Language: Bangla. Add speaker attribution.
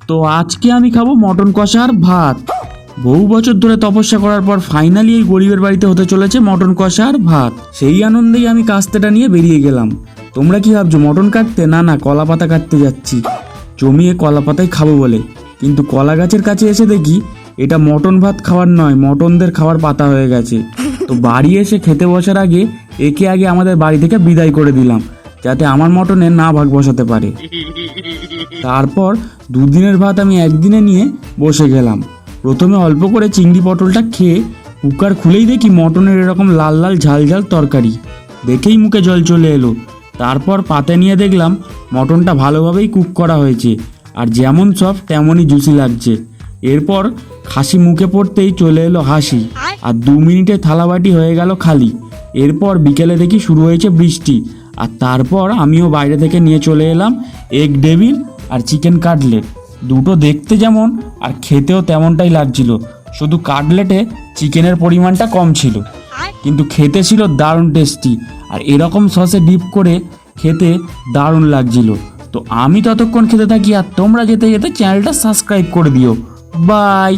Speaker 1: তো আজকে আমি খাবো মটন কষা আর ভাত। বহু বছর ধরে তপস্যা করার পর ফাইনালি এই গরিবের বাড়িতে হতে চলেছে মটন কষা আর ভাত। সেই আনন্দেই আমি কাস্তেটা নিয়ে বেরিয়ে গেলাম। তোমরা কি ভাবছো মটন কাটতে? না না, কলা পাতা কাটতে যাচ্ছি। জমিয়ে কলা পাতায় খাবো বলে, কিন্তু কলা গাছের কাছে এসে দেখি এটা মটন ভাত খাওয়ার নয়, মটনদের খাওয়ার পাতা হয়ে গেছে। তো বাড়ি এসে খেতে বসার আগে একে আগে আমাদের বাড়ি থেকে বিদায় করে দিলাম, যাতে আমার মটনে না ভাগ বসাতে পারে। তারপর দুদিনের ভাত আমি একদিনে নিয়ে বসে গেলাম। প্রথমে অল্প করে চিংড়ি পটলটা খেয়ে কুকার খুলেই দেখি মটনের এরকম লাল লাল ঝাল ঝাল তরকারি। দেখেই মুখে জল চলে এলো। তারপর পাতে নিয়ে দেখলাম মটনটা ভালোভাবেই কুক করা হয়েছে, আর যেমন সফট তেমনই জুসি লাগছে। এরপর খাসি মুখে পড়তেই চলে এলো হাসি, আর 2 মিনিটে থালাবাটি হয়ে গেল খালি। এরপর বিকেলে দেখি শুরু হয়েছে বৃষ্টি, আর তারপর আমিও বাইরে থেকে নিয়ে চলে এলাম এগ ডেভিল আর চিকেন কাটলেট। দুটো দেখতে যেমন আর খেতেও তেমনটাই লাগছিল, শুধু কাটলেটে চিকেনের পরিমাণটা কম ছিল, কিন্তু খেতে ছিল দারুণ টেস্টি। আর এরকম সসে ডিপ করে খেতে দারুণ লাগছিল। তো আমি ততক্ষণ খেতে থাকি, আর তোমরা যেতে যেতে চ্যানেলটা সাবস্ক্রাইব করে দিও। বাই।